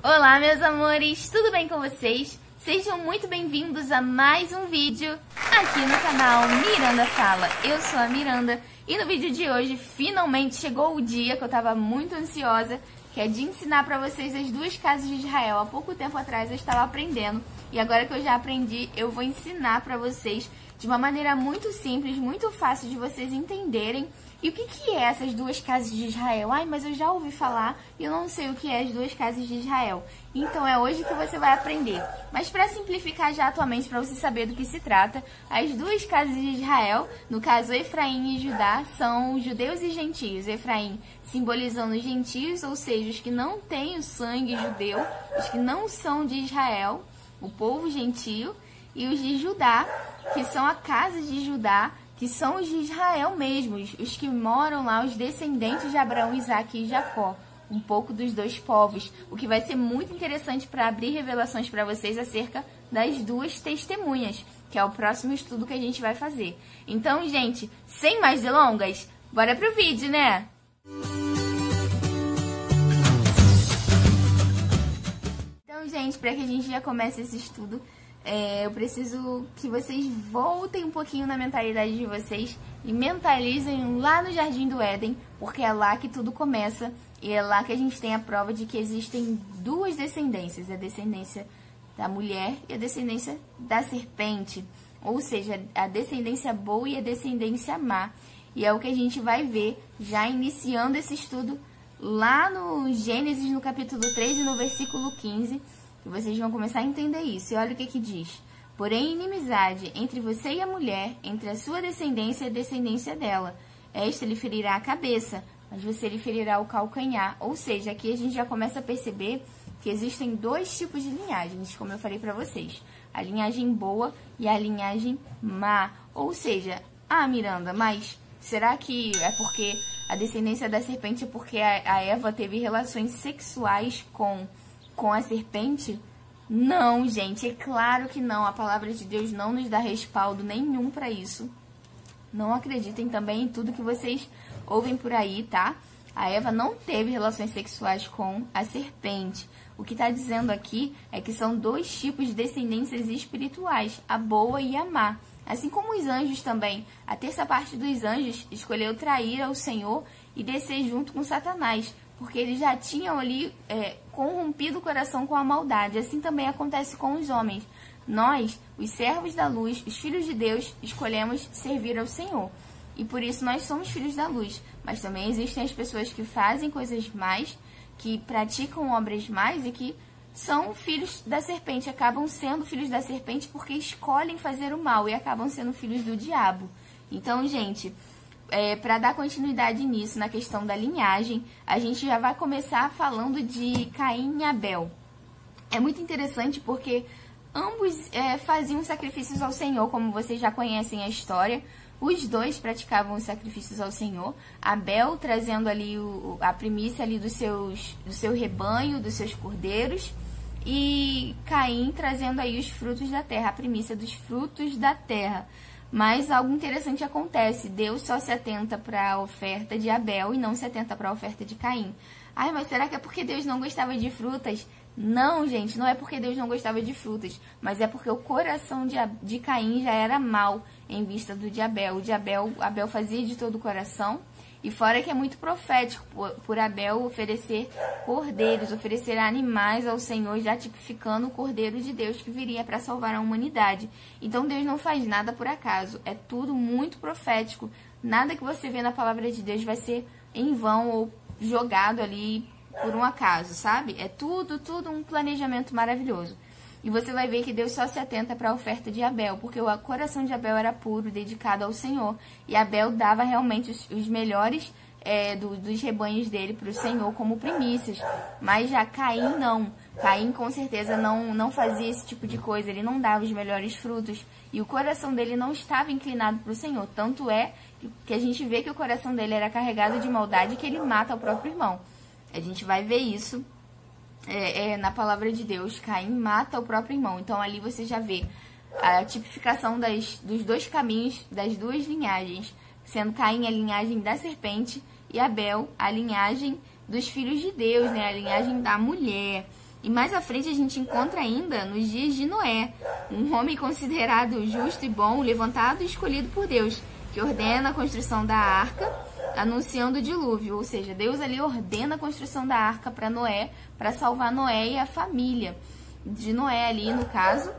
Olá, meus amores, tudo bem com vocês? Sejam muito bem-vindos a mais um vídeo aqui no canal Miranda Fala. Eu sou a Miranda e no vídeo de hoje finalmente chegou o dia que eu estava muito ansiosa, que é de ensinar para vocês as duas casas de Israel. Há pouco tempo atrás eu estava aprendendo e agora que eu já aprendi, eu vou ensinar para vocês de uma maneira muito simples, muito fácil de vocês entenderem. E o que é essas duas casas de Israel? Ai, mas eu já ouvi falar e eu não sei o que é as duas casas de Israel. Então é hoje que você vai aprender. Mas para simplificar já atualmente, para você saber do que se trata, as duas casas de Israel, no caso Efraim e Judá, são judeus e gentios. Efraim simbolizando os gentios, ou seja, os que não têm o sangue judeu, os que não são de Israel, o povo gentio, e os de Judá, que são a casa de Judá, que são os de Israel mesmos, os que moram lá, os descendentes de Abraão, Isaac e Jacó, um pouco dos dois povos, o que vai ser muito interessante para abrir revelações para vocês acerca das duas testemunhas, que é o próximo estudo que a gente vai fazer. Então, gente, sem mais delongas, bora pro vídeo, né? Então, gente, para que a gente já comece esse estudo, eu preciso que vocês voltem um pouquinho na mentalidade de vocês e mentalizem lá no Jardim do Éden, porque é lá que tudo começa e é lá que a gente tem a prova de que existem duas descendências, a descendência da mulher e a descendência da serpente, ou seja, a descendência boa e a descendência má. E é o que a gente vai ver já iniciando esse estudo lá no Gênesis, no capítulo 3 e no versículo 15, e vocês vão começar a entender isso. E olha o que diz. Porém, inimizade entre você e a mulher, entre a sua descendência e a descendência dela. Esta lhe ferirá a cabeça, mas você lhe ferirá o calcanhar. Ou seja, aqui a gente já começa a perceber que existem dois tipos de linhagens, como eu falei para vocês. A linhagem boa e a linhagem má. Ou seja, Miranda, mas será que é porque a descendência da serpente é porque a Eva teve relações sexuais com a serpente? Não, gente, é claro que não. A palavra de Deus não nos dá respaldo nenhum para isso. Não acreditem também em tudo que vocês ouvem por aí, tá? A Eva não teve relações sexuais com a serpente. O que está dizendo aqui é que são dois tipos de descendências espirituais, a boa e a má. Assim como os anjos também. A terça parte dos anjos escolheu trair ao Senhor e descer junto com Satanás, porque eles já tinham ali corrompido o coração com a maldade. Assim também acontece com os homens. Nós, os servos da luz, os filhos de Deus, escolhemos servir ao Senhor. E por isso nós somos filhos da luz. Mas também existem as pessoas que fazem coisas más, que praticam obras más e que são filhos da serpente. Acabam sendo filhos da serpente porque escolhem fazer o mal e acabam sendo filhos do diabo. Então, gente, para dar continuidade nisso, na questão da linhagem, a gente já vai começar falando de Caim e Abel. É muito interessante porque ambos faziam sacrifícios ao Senhor, como vocês já conhecem a história. Os dois praticavam os sacrifícios ao Senhor. Abel trazendo ali a primícia ali do seu rebanho, dos seus cordeiros, e Caim trazendo aí os frutos da terra, a primícia dos frutos da terra. Mas algo interessante acontece, Deus só se atenta para a oferta de Abel e não se atenta para a oferta de Caim. Ai, mas será que é porque Deus não gostava de frutas? Não, gente, não é porque Deus não gostava de frutas, mas é porque o coração de Caim já era mau em vista do de Abel. Abel fazia de todo o coração, e fora que é muito profético por Abel oferecer cordeiros, oferecer animais ao Senhor, já tipificando o Cordeiro de Deus que viria para salvar a humanidade. Então Deus não faz nada por acaso, é tudo muito profético. Nada que você vê na palavra de Deus vai ser em vão ou jogado ali por um acaso, sabe? É tudo um planejamento maravilhoso. E você vai ver que Deus só se atenta para a oferta de Abel, porque o coração de Abel era puro, dedicado ao Senhor. E Abel dava realmente os melhores dos rebanhos dele para o Senhor como primícias. Mas já Caim não. Caim com certeza não fazia esse tipo de coisa, ele não dava os melhores frutos. E o coração dele não estava inclinado para o Senhor. Tanto é que a gente vê que o coração dele era carregado de maldade, que ele mata o próprio irmão. A gente vai ver isso na palavra de Deus. Caim mata o próprio irmão. Então ali você já vê a tipificação dos dois caminhos, das duas linhagens, sendo Caim a linhagem da serpente e Abel a linhagem dos filhos de Deus, né? A linhagem da mulher. E mais à frente a gente encontra ainda nos dias de Noé, um homem considerado justo e bom, levantado e escolhido por Deus, que ordena a construção da arca, anunciando o dilúvio. Ou seja, Deus ali ordena a construção da arca para Noé, para salvar Noé e a família de Noé ali, no caso,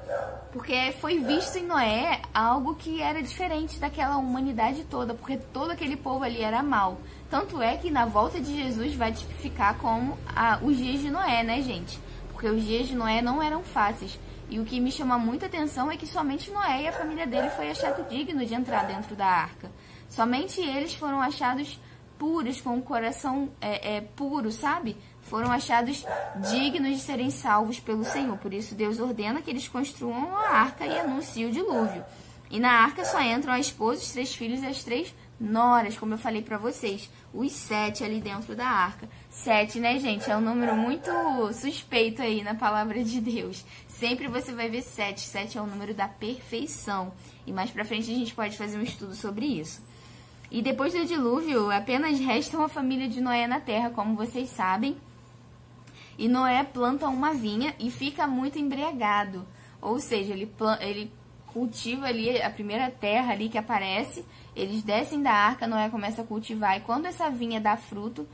porque foi visto em Noé algo que era diferente daquela humanidade toda, porque todo aquele povo ali era mau. Tanto é que na volta de Jesus vai tipificar como os dias de Noé, né, gente? Porque os dias de Noé não eram fáceis. E o que me chama muita atenção é que somente Noé e a família dele foi achado digno de entrar dentro da arca. Somente eles foram achados puros, com o coração puro, sabe? Foram achados dignos de serem salvos pelo Senhor. Por isso Deus ordena que eles construam a arca e anunciem o dilúvio. E na arca só entram a esposa, os 3 filhos e as 3 noras, como eu falei pra vocês. Os 7 ali dentro da arca. 7, né, gente? É um número muito suspeito aí na palavra de Deus. Sempre você vai ver 7. 7 é o número da perfeição. E mais pra frente a gente pode fazer um estudo sobre isso. E depois do dilúvio, apenas resta uma família de Noé na terra, como vocês sabem. E Noé planta uma vinha e fica muito embriagado. Ou seja, ele cultiva ali a primeira terra ali que aparece. Eles descem da arca, Noé começa a cultivar. E quando essa vinha dá fruto,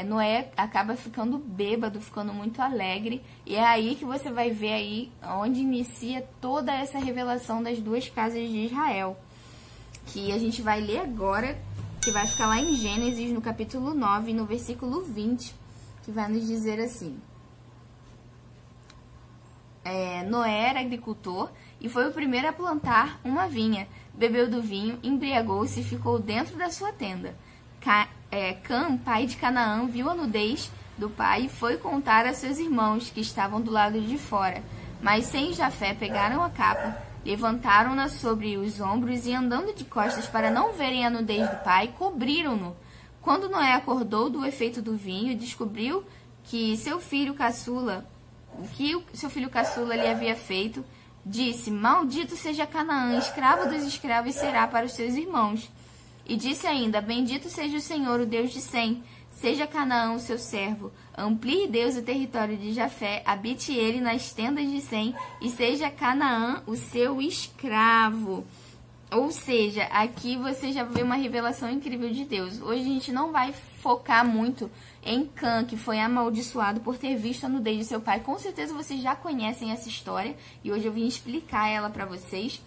Noé acaba ficando bêbado, ficando muito alegre. E é aí que você vai ver aí onde inicia toda essa revelação das 2 casas de Israel. Que a gente vai ler agora, que vai ficar lá em Gênesis, no capítulo 9, no versículo 20, que vai nos dizer assim. Noé era agricultor e foi o primeiro a plantar uma vinha. Bebeu do vinho, embriagou-se e ficou dentro da sua tenda. Cã, pai de Canaã, viu a nudez do pai e foi contar a seus irmãos, que estavam do lado de fora. Mas Sem e Jafé pegaram a capa, levantaram-na sobre os ombros e, andando de costas para não verem a nudez do pai, cobriram-no. Quando Noé acordou do efeito do vinho, descobriu que seu filho caçula, o que o seu filho caçula lhe havia feito, disse: Maldito seja Canaã, escravo dos escravos será para os seus irmãos. E disse ainda: Bendito seja o Senhor, o Deus de Sem, seja Canaã o seu servo. Amplie Deus o território de Jafé, habite ele nas tendas de Sem, e seja Canaã o seu escravo. Ou seja, aqui você já vê uma revelação incrível de Deus. Hoje a gente não vai focar muito em Cã, que foi amaldiçoado por ter visto a nudez de seu pai. Com certeza vocês já conhecem essa história e hoje eu vim explicar ela para vocês.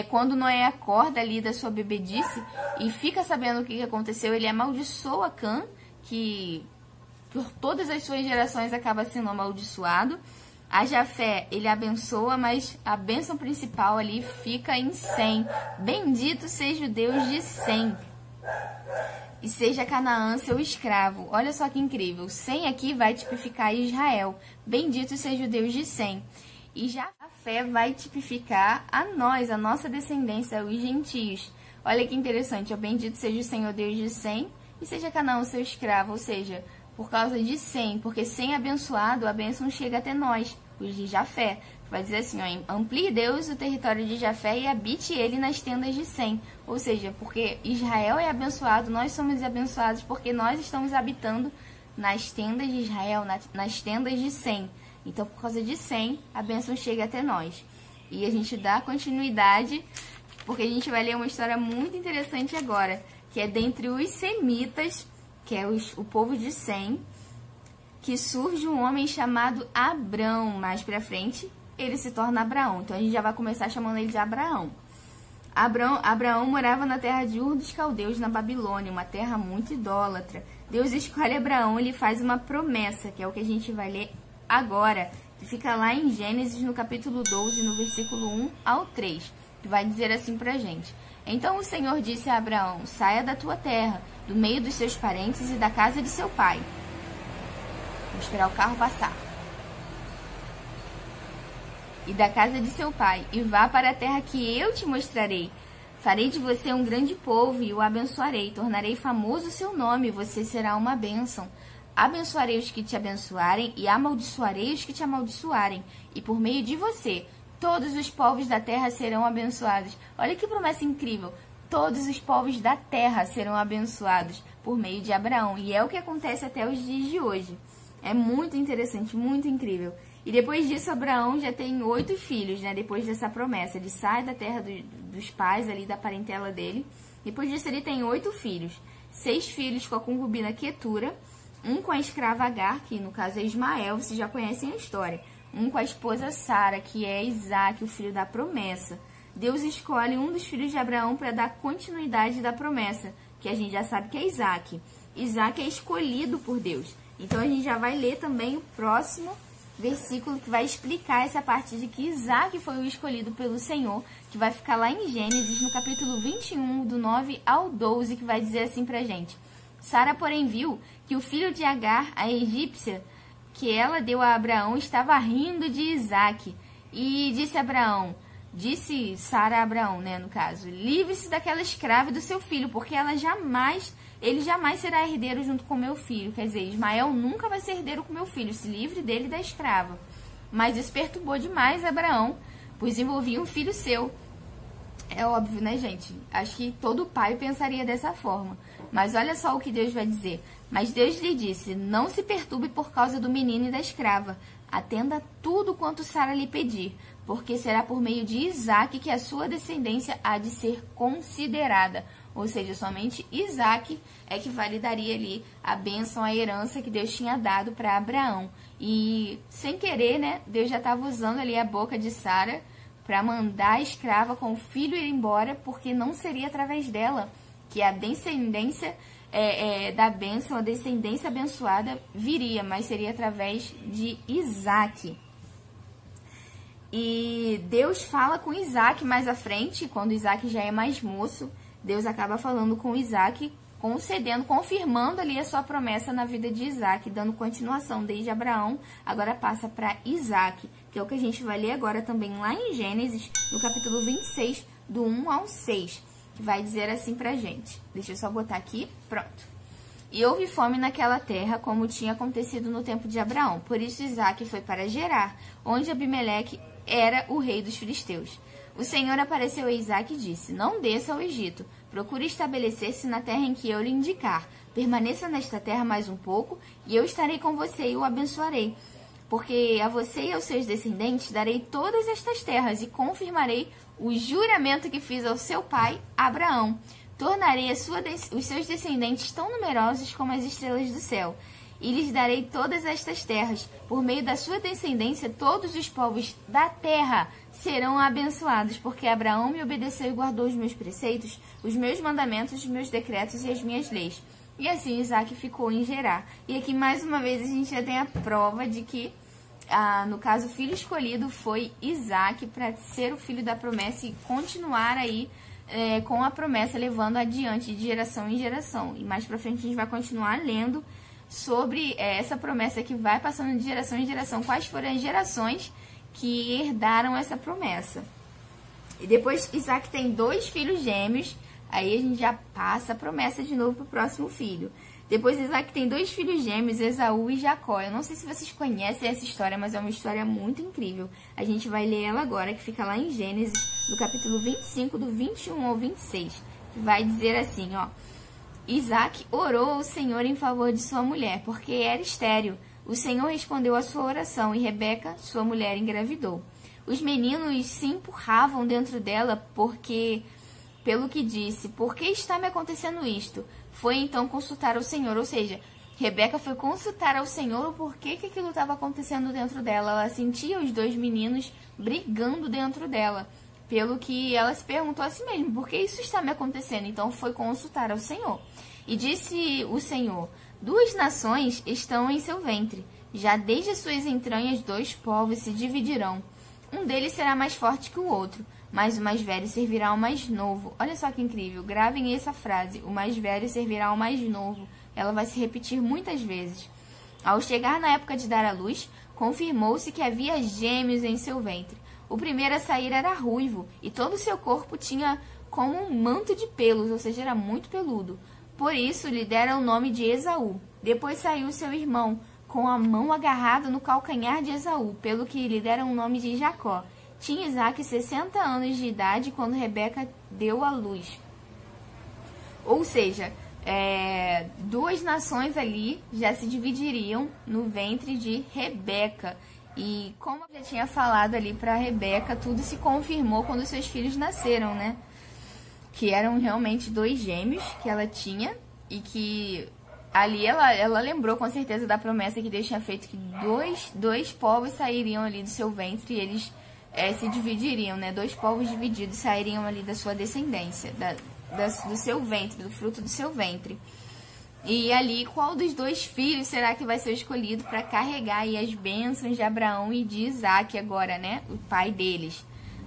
Quando Noé acorda ali da sua bebedice e fica sabendo o que aconteceu, ele amaldiçoa Cã, que por todas as suas gerações acaba sendo amaldiçoado. A Jafé, ele abençoa, mas a bênção principal ali fica em Sem. Bendito seja o Deus de Sem. E seja Canaã seu escravo. Olha só que incrível. Sem aqui vai tipificar Israel. Bendito seja o Deus de Sem. E Jafé vai tipificar a nós, a nossa descendência, os gentios. Olha que interessante. Bendito seja o Senhor Deus de Sem. E seja Canaã seu escravo. Ou seja, por causa de Sem. Porque Sem abençoado, a bênção chega até nós, os de Jafé. Vai dizer assim, amplie Deus o território de Jafé e habite ele nas tendas de Sem. Ou seja, porque Israel é abençoado, nós somos abençoados porque nós estamos habitando nas tendas de Israel, nas tendas de Sem. Então, por causa de Sem, a bênção chega até nós. E a gente dá continuidade, porque a gente vai ler uma história muito interessante agora, que é dentre os semitas, que é o povo de Sem, que surge um homem chamado Abrão. Mais pra frente, ele se torna Abraão. Então, a gente já vai começar chamando ele de Abraão. Abraão morava na terra de Ur dos Caldeus, na Babilônia, uma terra muito idólatra. Deus escolhe Abraão e lhe faz uma promessa, que é o que a gente vai ler agora, que fica lá em Gênesis, no capítulo 12, no versículo 1 ao 3, que vai dizer assim pra gente. Então o Senhor disse a Abraão: saia da tua terra, do meio dos seus parentes e da casa de seu pai. Vou esperar o carro passar. E da casa de seu pai, e vá para a terra que eu te mostrarei. Farei de você um grande povo e o abençoarei. Tornarei famoso o seu nome, e você será uma bênção. Abençoarei os que te abençoarem e amaldiçoarei os que te amaldiçoarem. E por meio de você, todos os povos da terra serão abençoados. Olha que promessa incrível. Todos os povos da terra serão abençoados por meio de Abraão. E é o que acontece até os dias de hoje. É muito interessante, muito incrível. E depois disso, Abraão já tem 8 filhos, né? Depois dessa promessa. Ele sai da terra dos pais, ali da parentela dele. Depois disso, ele tem 8 filhos. 6 filhos com a concubina Quetura. Um com a escrava Agar, que no caso é Ismael, vocês já conhecem a história. Um com a esposa Sara, que é Isaac, o filho da promessa. Deus escolhe um dos filhos de Abraão para dar continuidade da promessa, que a gente já sabe que é Isaac. Isaac é escolhido por Deus. Então a gente já vai ler também o próximo versículo que vai explicar essa parte de que Isaac foi o escolhido pelo Senhor, que vai ficar lá em Gênesis, no capítulo 21, do 9 ao 12, que vai dizer assim pra gente. Sara, porém, viu que o filho de Agar, a egípcia, que ela deu a Abraão, estava rindo de Isaac. E disse Sara a Abraão, né, no caso, livre-se daquela escrava e do seu filho, porque ele jamais será herdeiro junto com meu filho. Quer dizer, Ismael nunca vai ser herdeiro com meu filho, se livre dele da escrava. Mas isso perturbou demais Abraão, pois envolvia um filho seu. É óbvio, né, gente? Acho que todo pai pensaria dessa forma. Mas olha só o que Deus vai dizer. Mas Deus lhe disse, não se perturbe por causa do menino e da escrava. Atenda tudo quanto Sara lhe pedir, porque será por meio de Isaque que a sua descendência há de ser considerada. Ou seja, somente Isaac é que validaria ali a bênção, a herança que Deus tinha dado para Abraão. E, sem querer, né, Deus já estava usando ali a boca de Sara para mandar a escrava com o filho ir embora, porque não seria através dela que a descendência da bênção, a descendência abençoada viria, mas seria através de Isaac. E Deus fala com Isaac mais à frente, quando Isaac já é mais moço. Deus acaba falando com Isaac, concedendo, confirmando ali a sua promessa na vida de Isaac, dando continuação desde Abraão, agora passa para Isaac, que é o que a gente vai ler agora também lá em Gênesis, no capítulo 26, do 1 ao 6, que vai dizer assim pra gente. Deixa eu só botar aqui, pronto. E houve fome naquela terra, como tinha acontecido no tempo de Abraão. Por isso Isaac foi para Gerar, onde Abimeleque era o rei dos filisteus. O Senhor apareceu a Isaac e disse, não desça ao Egito, procure estabelecer-se na terra em que eu lhe indicar. Permaneça nesta terra mais um pouco, e eu estarei com você e o abençoarei. Porque a você e aos seus descendentes darei todas estas terras e confirmarei o juramento que fiz ao seu pai, Abraão. Tornarei os seus descendentes tão numerosos como as estrelas do céu. E lhes darei todas estas terras. Por meio da sua descendência, todos os povos da terra serão abençoados, porque Abraão me obedeceu e guardou os meus preceitos, os meus mandamentos, os meus decretos e as minhas leis. E assim Isaac ficou em Gerar. E aqui, mais uma vez, a gente já tem a prova de que, no caso, o filho escolhido foi Isaac para ser o filho da promessa e continuar aí com a promessa, levando adiante de geração em geração. E mais para frente a gente vai continuar lendo sobre essa promessa que vai passando de geração em geração, quais foram as gerações que herdaram essa promessa. E depois Isaac tem 2 filhos gêmeos, aí a gente já passa a promessa de novo para o próximo filho. Depois Isaac tem 2 filhos gêmeos, Esaú e Jacó. Eu não sei se vocês conhecem essa história, mas é uma história muito incrível. A gente vai ler ela agora, que fica lá em Gênesis, no capítulo 25, do 21 ao 26, que vai dizer assim, ó. Isaac orou ao Senhor em favor de sua mulher, porque era estéril. O Senhor respondeu à sua oração e Rebeca, sua mulher, engravidou. Os meninos se empurravam dentro dela pelo que disse, por que está me acontecendo isto? Foi então consultar ao Senhor, ou seja, Rebeca foi consultar ao Senhor o porquê que aquilo estava acontecendo dentro dela. Ela sentia os 2 meninos brigando dentro dela, pelo que ela se perguntou a si mesma, por que isso está me acontecendo? Então foi consultar ao Senhor. E disse o Senhor, 2 nações estão em seu ventre, já desde as suas entranhas 2 povos se dividirão. Um deles será mais forte que o outro, mas o mais velho servirá ao mais novo. Olha só que incrível, gravem essa frase, o mais velho servirá ao mais novo. Ela vai se repetir muitas vezes. Ao chegar na época de dar à luz, confirmou-se que havia gêmeos em seu ventre. O primeiro a sair era ruivo, e todo o seu corpo tinha como um manto de pelos, ou seja, era muito peludo. Por isso lhe deram o nome de Esaú. Depois saiu seu irmão, com a mão agarrada no calcanhar de Esaú, pelo que lhe deram o nome de Jacó. Tinha Isaac 60 anos de idade quando Rebeca deu à luz. Ou seja, duas nações ali já se dividiriam no ventre de Rebeca. E como eu já tinha falado ali para Rebeca, tudo se confirmou quando seus filhos nasceram, né? Que eram realmente 2 gêmeos que ela tinha e que ali ela lembrou com certeza da promessa que Deus tinha feito, que dois povos sairiam ali do seu ventre e eles se dividiriam, né? 2 povos divididos sairiam ali da sua descendência, do seu ventre, do fruto do seu ventre. E ali, qual dos 2 filhos será que vai ser escolhido para carregar aí as bênçãos de Abraão e de Isaac agora, né? O pai deles.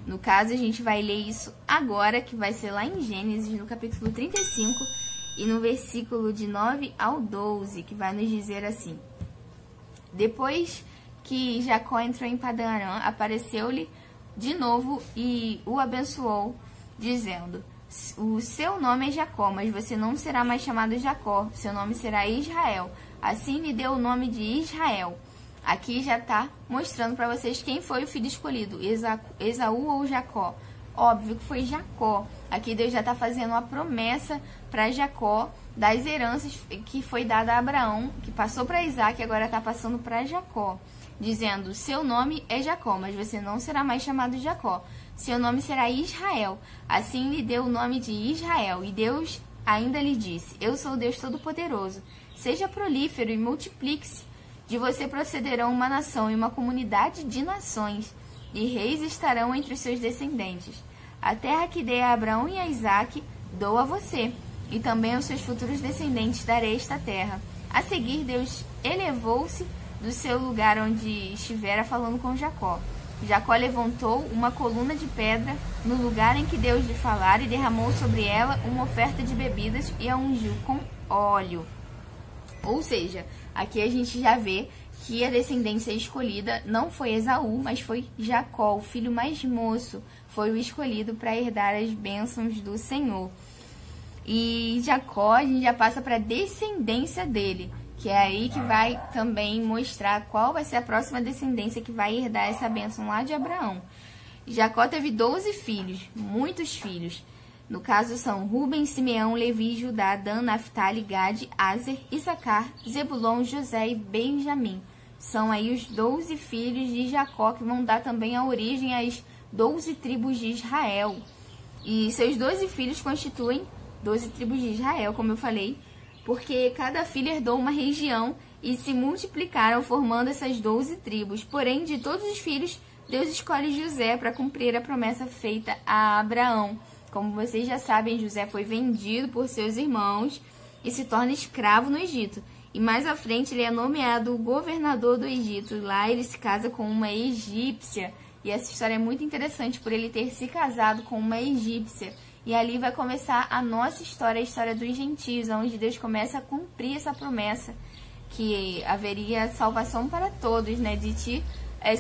No caso, a gente vai ler isso agora, que vai ser lá em Gênesis, no capítulo 35, e no versículo de 9 ao 12, que vai nos dizer assim: Depois que Jacó entrou em Padã Arã, apareceu-lhe de novo e o abençoou, dizendo: O seu nome é Jacó, mas você não será mais chamado Jacó, seu nome será Israel. Assim lhe deu o nome de Israel. Aqui já está mostrando para vocês quem foi o filho escolhido, Esaú ou Jacó. Óbvio que foi Jacó. Aqui Deus já está fazendo uma promessa para Jacó das heranças que foi dada a Abraão, que passou para Isaac e agora está passando para Jacó, dizendo: seu nome é Jacó, mas você não será mais chamado Jacó. Seu nome será Israel. Assim lhe deu o nome de Israel. E Deus ainda lhe disse: eu sou o Deus Todo-Poderoso. Seja prolífero e multiplique-se. De você procederão uma nação e uma comunidade de nações, e reis estarão entre os seus descendentes. A terra que dei a Abraão e a Isaque dou a você, e também aos seus futuros descendentes darei esta terra. A seguir, Deus elevou-se do seu lugar onde estivera falando com Jacó. Jacó levantou uma coluna de pedra no lugar em que Deus lhe falara e derramou sobre ela uma oferta de bebidas e a ungiu com óleo. Ou seja, aqui a gente já vê que a descendência escolhida não foi Esaú, mas foi Jacó, o filho mais moço, foi o escolhido para herdar as bênçãos do Senhor. E Jacó, a gente já passa para a descendência dele, que é aí que vai também mostrar qual vai ser a próxima descendência que vai herdar essa bênção lá de Abraão. Jacó teve 12 filhos, muitos filhos. No caso são Ruben, Simeão, Levi, Judá, Dan, Naftali, Gade, Aser, Issacar, Zebulon, José e Benjamim. São aí os 12 filhos de Jacó, que vão dar também a origem às 12 tribos de Israel. E seus 12 filhos constituem 12 tribos de Israel, como eu falei, porque cada filho herdou uma região e se multiplicaram formando essas 12 tribos. Porém, de todos os filhos, Deus escolhe José para cumprir a promessa feita a Abraão. Como vocês já sabem, José foi vendido por seus irmãos e se torna escravo no Egito. E mais à frente ele é nomeado governador do Egito. Lá ele se casa com uma egípcia. E essa história é muito interessante por ele ter se casado com uma egípcia. E ali vai começar a nossa história, a história dos gentios, onde Deus começa a cumprir essa promessa que haveria salvação para todos, né? De ti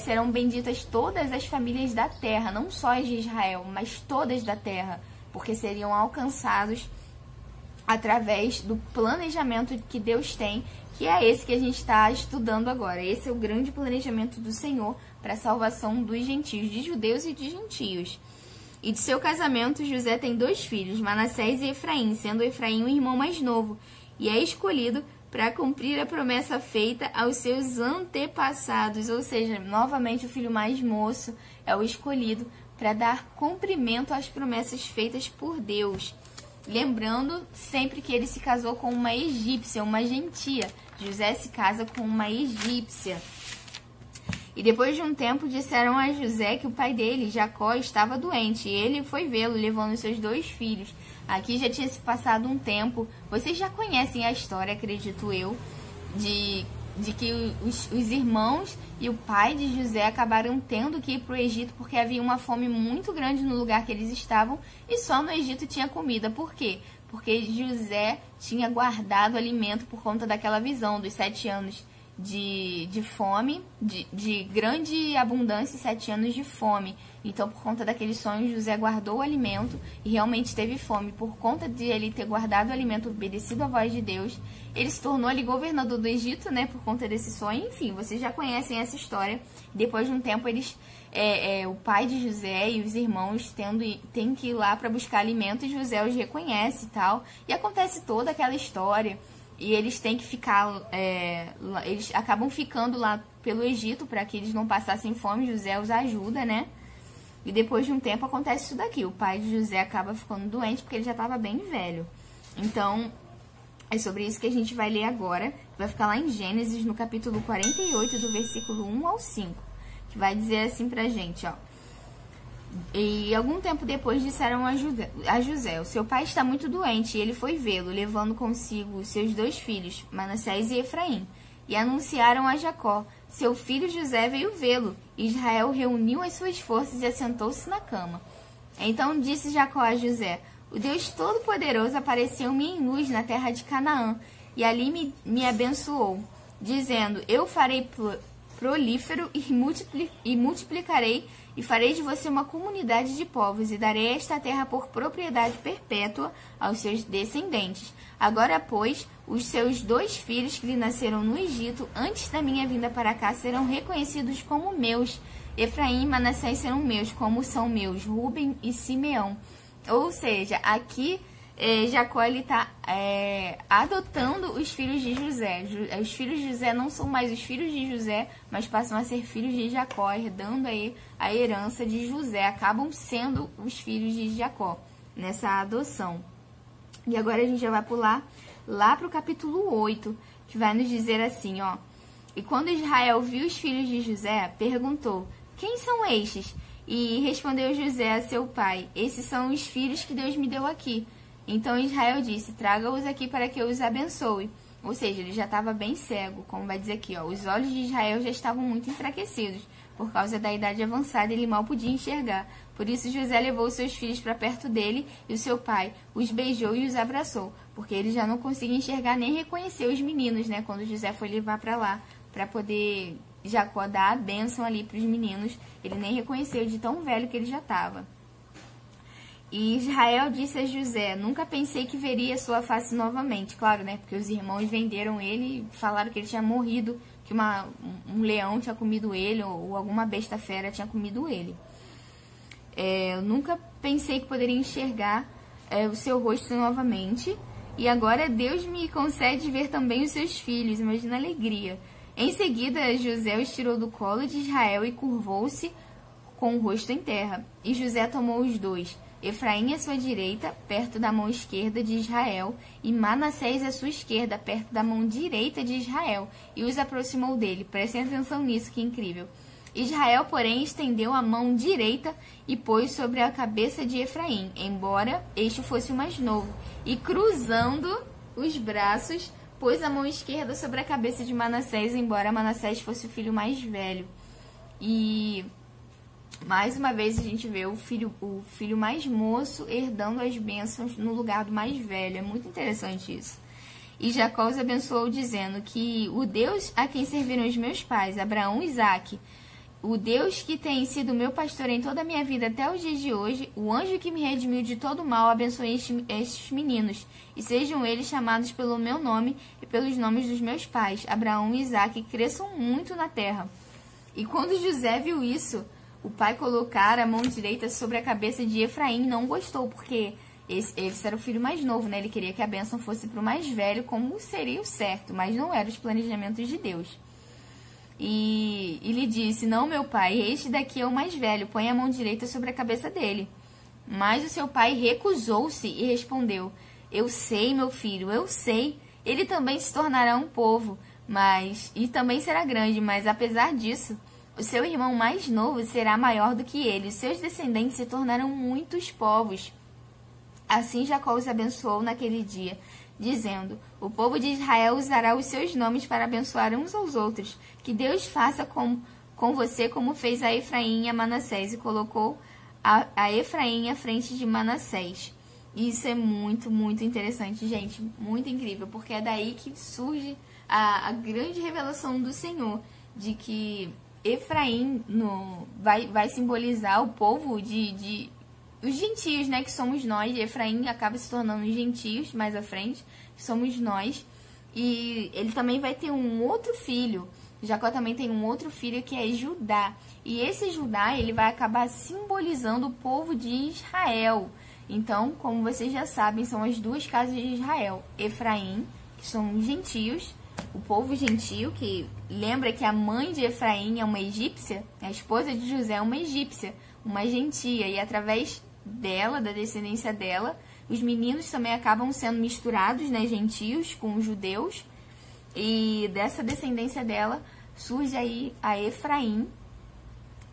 serão benditas todas as famílias da terra, não só as de Israel, mas todas da terra, porque seriam alcançados através do planejamento que Deus tem, que é esse que a gente está estudando agora. Esse é o grande planejamento do Senhor para a salvação dos gentios, de judeus e de gentios. E de seu casamento, José tem 2 filhos, Manassés e Efraim, sendo Efraim o irmão mais novo, e é escolhido para cumprir a promessa feita aos seus antepassados, ou seja, novamente o filho mais moço é o escolhido para dar cumprimento às promessas feitas por Deus. Lembrando sempre que ele se casou com uma egípcia, uma gentia. José se casa com uma egípcia. E depois de um tempo disseram a José que o pai dele, Jacó, estava doente. E ele foi vê-lo, levando seus 2 filhos. Aqui já tinha se passado um tempo. Vocês já conhecem a história, acredito eu, de que os irmãos e o pai de José acabaram tendo que ir para o Egito porque havia uma fome muito grande no lugar que eles estavam e só no Egito tinha comida. Por quê? Porque José tinha guardado alimento por conta daquela visão dos 7 anos de fome, de grande abundância e 7 anos de fome. Então, por conta daqueles sonhos, José guardou o alimento e realmente teve fome. Por conta de ele ter guardado o alimento, obedecido à voz de Deus, ele se tornou ali governador do Egito, né, por conta desse sonho. Enfim, vocês já conhecem essa história. Depois de um tempo, o pai de José e os irmãos têm que ir lá para buscar alimento e José os reconhece e tal. E acontece toda aquela história. E eles têm que ficar, eles acabam ficando lá pelo Egito para que eles não passassem fome. José os ajuda, né? E depois de um tempo acontece isso daqui. O pai de José acaba ficando doente porque ele já estava bem velho. Então, é sobre isso que a gente vai ler agora. Vai ficar lá em Gênesis, no capítulo 48, do versículo 1 ao 5. Que vai dizer assim pra gente, ó. E algum tempo depois disseram a José: o seu pai está muito doente. E ele foi vê-lo, levando consigo seus 2 filhos, Manassés e Efraim. E anunciaram a Jacó: seu filho José veio vê-lo. E Israel reuniu as suas forças e assentou-se na cama. Então disse Jacó a José: o Deus Todo-Poderoso apareceu-me em luz na terra de Canaã, e ali me abençoou, dizendo: eu farei prolífero e multiplicarei, e farei de você uma comunidade de povos, e darei esta terra por propriedade perpétua aos seus descendentes. Agora, pois, os seus 2 filhos que lhe nasceram no Egito, antes da minha vinda para cá, serão reconhecidos como meus. Efraim e Manassés serão meus, como são meus Ruben e Simeão. Ou seja, aqui Jacó está adotando os filhos de José. Os filhos de José não são mais os filhos de José, mas passam a ser filhos de Jacó, herdando aí a herança de José. Acabam sendo os filhos de Jacó nessa adoção. E agora a gente já vai pular lá para o capítulo 8, que vai nos dizer assim, ó. E quando Israel viu os filhos de José, perguntou: quem são estes? E respondeu José a seu pai: esses são os filhos que Deus me deu aqui. Então Israel disse: traga-os aqui para que eu os abençoe. Ou seja, ele já estava bem cego, como vai dizer aqui, ó. Os olhos de Israel já estavam muito enfraquecidos, por causa da idade avançada, ele mal podia enxergar. Por isso José levou seus filhos para perto dele, e o seu pai os beijou e os abraçou, porque ele já não conseguia enxergar nem reconhecer os meninos, né? Quando José foi levar para lá, para poder Jacó dar a bênção ali para os meninos, ele nem reconheceu de tão velho que ele já estava. E Israel disse a José: nunca pensei que veria sua face novamente. Claro, né? Porque os irmãos venderam ele e falaram que ele tinha morrido, que um leão tinha comido ele, ou alguma besta fera tinha comido ele. Eu nunca pensei que poderia enxergar o seu rosto novamente. E agora Deus me concede ver também os seus filhos. Imagina a alegria. Em seguida, José os tirou do colo de Israel e curvou-se com o rosto em terra. E José tomou os 2, Efraim à sua direita, perto da mão esquerda de Israel, e Manassés à sua esquerda, perto da mão direita de Israel, e os aproximou dele. Prestem atenção nisso, que incrível. Israel, porém, estendeu a mão direita e pôs sobre a cabeça de Efraim, embora este fosse o mais novo, e cruzando os braços, pôs a mão esquerda sobre a cabeça de Manassés, embora Manassés fosse o filho mais velho. E mais uma vez a gente vê o filho mais moço herdando as bênçãos no lugar do mais velho. É muito interessante isso. E Jacó os abençoou, dizendo que o Deus a quem serviram os meus pais, Abraão e Isaque, o Deus que tem sido meu pastor em toda a minha vida até os dias de hoje, o anjo que me redimiu de todo mal, abençoe estes meninos, e sejam eles chamados pelo meu nome e pelos nomes dos meus pais, Abraão e Isaque, que cresçam muito na terra. E quando José viu isso, o pai colocar a mão direita sobre a cabeça de Efraim não gostou, porque esse era o filho mais novo, né? Ele queria que a bênção fosse para o mais velho, como seria o certo, mas não eram os planejamentos de Deus. E lhe disse: não, meu pai, este daqui é o mais velho, põe a mão direita sobre a cabeça dele. Mas o seu pai recusou-se e respondeu: eu sei, meu filho, eu sei. Ele também se tornará um povo, e também será grande, mas apesar disso, o seu irmão mais novo será maior do que ele. Os seus descendentes se tornarão muitos povos. Assim Jacó os abençoou naquele dia, dizendo: o povo de Israel usará os seus nomes para abençoar uns aos outros. Que Deus faça com você como fez a Efraim e a Manassés. E colocou a Efraim à frente de Manassés. Isso é muito, muito interessante, gente. Muito incrível, porque é daí que surge a grande revelação do Senhor, de que Efraim vai simbolizar o povo os gentios, né, que somos nós. E Efraim acaba se tornando os gentios mais à frente, que somos nós. E ele também vai ter um outro filho. Jacó também tem um outro filho que é Judá. E esse Judá, ele vai acabar simbolizando o povo de Israel. Então, como vocês já sabem, são as duas casas de Israel. Efraim, que são gentios, o povo gentio, que lembra que a mãe de Efraim é uma egípcia, a esposa de José é uma egípcia, uma gentia. E através dela, da descendência dela, os meninos também acabam sendo misturados, né, gentios com os judeus. E dessa descendência dela surge aí a Efraim,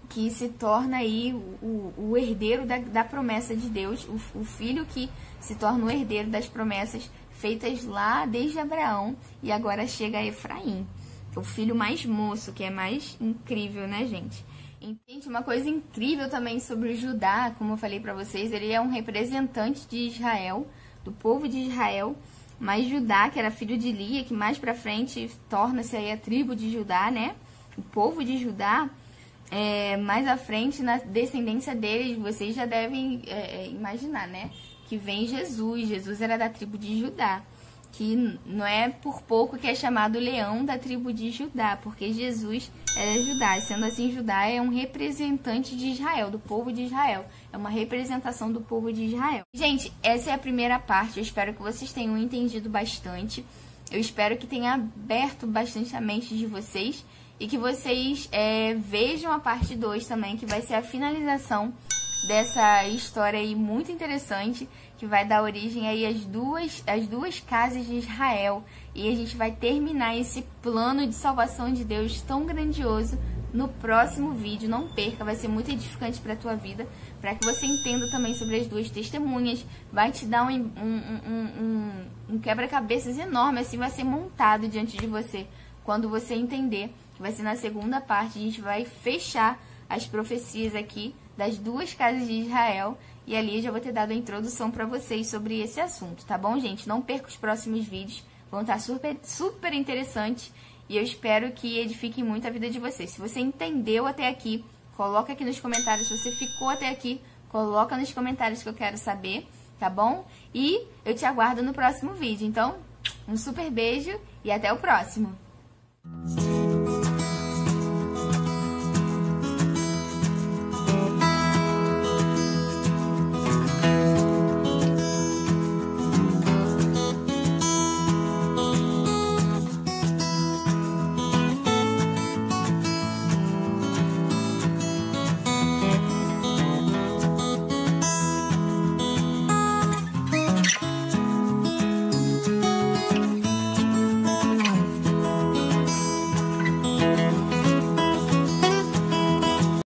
que se torna aí o herdeiro da promessa de Deus, o filho que se torna o herdeiro das promessas feitas lá desde Abraão, e agora chega a Efraim, o filho mais moço, que é mais incrível, né, gente? Gente, uma coisa incrível também sobre o Judá, como eu falei pra vocês, ele é um representante de Israel, do povo de Israel. Mas Judá, que era filho de Lia, que mais pra frente torna-se aí a tribo de Judá, né? O povo de Judá, mais à frente, na descendência deles, vocês já devem imaginar, né? Que vem Jesus. Jesus era da tribo de Judá. Que não é por pouco que é chamado leão da tribo de Judá, porque Jesus era Judá. E sendo assim, Judá é um representante de Israel, do povo de Israel. É uma representação do povo de Israel. Gente, essa é a primeira parte. Eu espero que vocês tenham entendido bastante. Eu espero que tenha aberto bastante a mente de vocês. E que vocês vejam a parte 2 também, que vai ser a finalização dessa história aí muito interessante, que vai dar origem aí às duas casas de Israel. E a gente vai terminar esse plano de salvação de Deus tão grandioso no próximo vídeo. Não perca, vai ser muito edificante para a tua vida, para que você entenda também sobre as duas testemunhas. Vai te dar um quebra-cabeças enorme, assim, vai ser montado diante de você. Quando você entender, que vai ser na segunda parte, a gente vai fechar as profecias aqui das duas casas de Israel, e ali eu já vou ter dado a introdução para vocês sobre esse assunto, tá bom, gente? Não perca os próximos vídeos, vão estar super interessantes, e eu espero que edifiquem muito a vida de vocês. Se você entendeu até aqui, coloca aqui nos comentários. Se você ficou até aqui, coloca nos comentários que eu quero saber, tá bom? E eu te aguardo no próximo vídeo. Então, um super beijo e até o próximo!